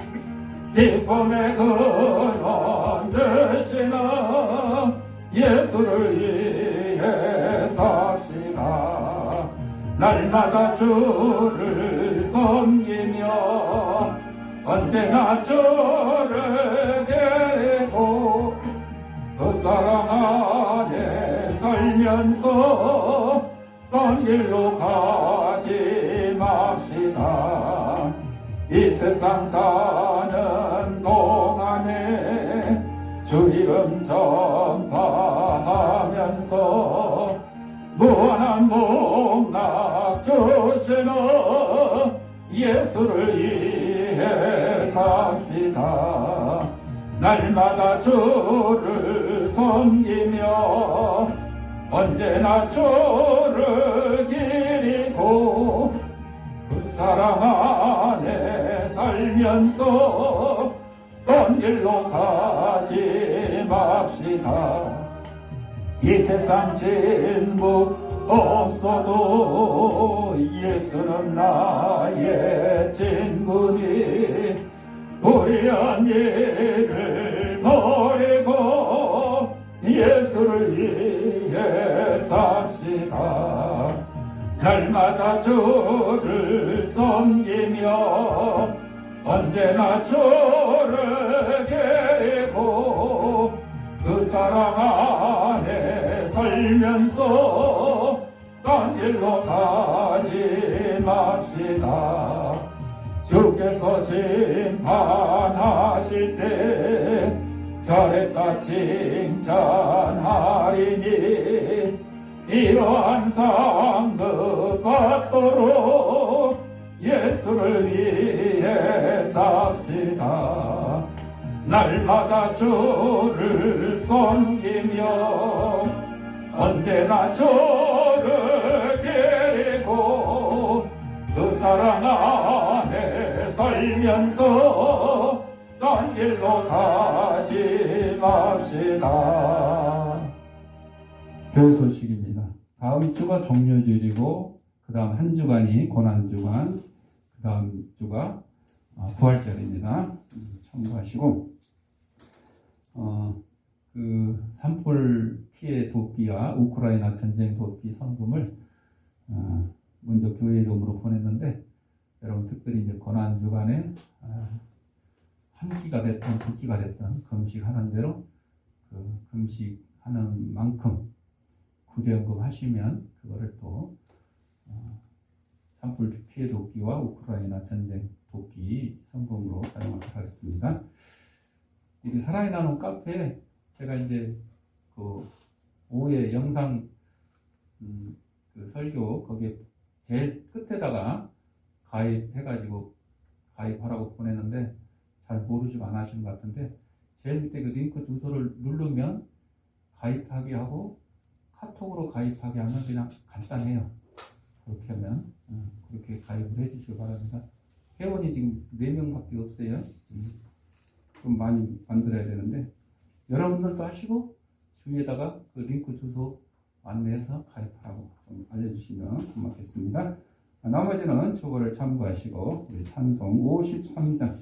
A: 기쁨의 근원 되시나 예수를 위해 삽시다. 날마다 주를 섬기며 언제나 주를 데리고 그 사랑 안에 살면서 딴 길로 가지 맙시다. 이 세상 사는 동안에 주 이름 전파하면서 무한한 복락 주시는 예수를 위해 삽시다. 날마다 주를 섬기며 언제나 주를 기리고 그 사랑 안에 살면서 딴 길로 가지 맙시다. 이 세상 진부 없어도 예수는 나의 진분이 불의한 일을 버리고 예수를 위해 삽시다. 날마다 주를 섬기며 언제나 주를 데리고 그 사랑 안에 살면서 딴 길로 가지 맙시다. 주께서 심판하실 때 잘했다 칭찬하리니 이러한 상급 받도록 예수를 위해 삽시다. 날마다 주를 섬기며 언제나 주를 데리고 그 사랑 안에 살면서 딴 길로 가지 맙시다. 교회 소식입니다. 다음 주가 종료주일이고 그 다음 한 주간이 고난주간, 그 다음 주가 부활절입니다. 참고하시고 그 산불 피해 돕기와 우크라이나 전쟁 돕기 성금을 먼저 교회 이름으로 보냈는데 여러분 특별히 이제 고난주간에 한 끼가 됐든 두 끼가 됐든 금식하는 대로 그 금식하는 만큼 구제연금 하시면 그거를 또 산불 피해 돕기와 우크라이나 전쟁 돕기 성금으로 사용하도록 하겠습니다. 우리 사랑이 나눈 카페에 제가 이제 그 오후에 영상 그 설교 거기에 제일 끝에다가 가입해가지고 가입하라고 보냈는데 잘 모르시고 안 하시는 것 같은데 제일 밑에 그 링크 주소를 누르면 가입하기 하고 카톡으로 가입하게 하면 그냥 간단해요. 그렇게 하면 그렇게 가입을 해주시기 바랍니다. 회원이 지금 4명밖에 없어요. 좀 많이 만들어야 되는데 여러분들도 하시고 주위에다가 그 링크 주소 안내해서 가입하라고 좀 알려주시면 고맙겠습니다. 나머지는 저거를 참고하시고 우리 찬송 53장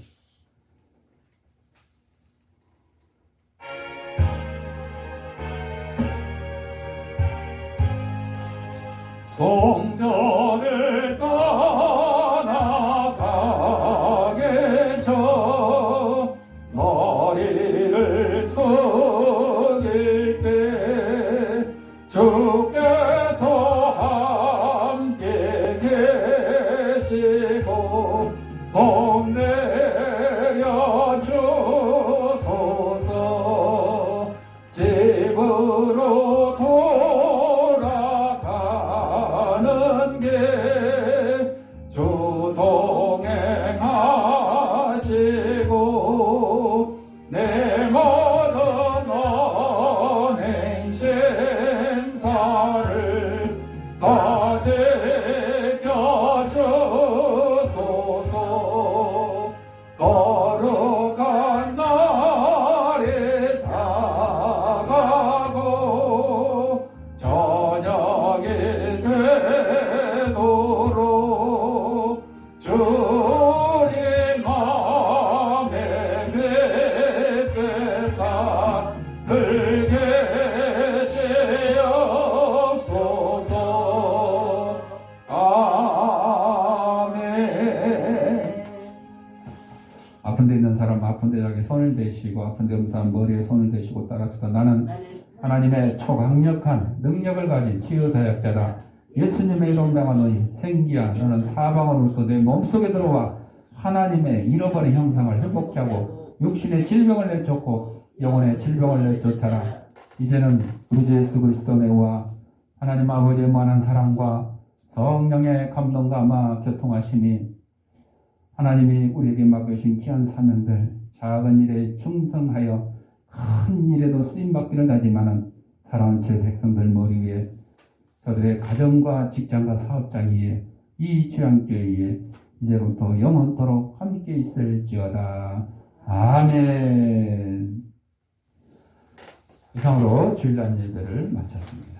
A: 성전을 떠나가게 저 머리를 숙일 때 주께서 함께 계시고 복 내려 주소서 집으로 돌아 은사를 다 제껴주소서. 거룩한 날이 다가고 저녁이 되도록 주님 맘에 깊게사 늘 계시옵소서. 아멘. 아픈 데 있는 사람 아픈 데 자기 손을 대시고, 아픈 데 없는 사람 머리에 손을 대시고 따라합시다. 나는 하나님의 초강력한 능력을 가진 치유사역자다. 예수님의 이름 명하노니 생기야, 너는 사방으로부터 내 몸속에 들어와 하나님의 잃어버린 형상을 회복케 하고 육신의 질병을 내쫓고 영혼의 질병을 내쫓아라. 이제는 우리 주 예수 그리스도 내와 하나님 아버지의 무한한 사랑과 성령의 감동과 아마 교통하심이 하나님이 우리에게 맡기신 귀한 사명들, 작은 일에 충성하여 큰 일에도 쓰임받기를 다짐하는 사랑하는 제 백성들 머리 위에, 저들의 가정과 직장과 사업장 위에, 이 지향교회에 이제부터 영원토록 함께 있을지어다. 아멘. 이상으로 주일날 예배를 마쳤습니다.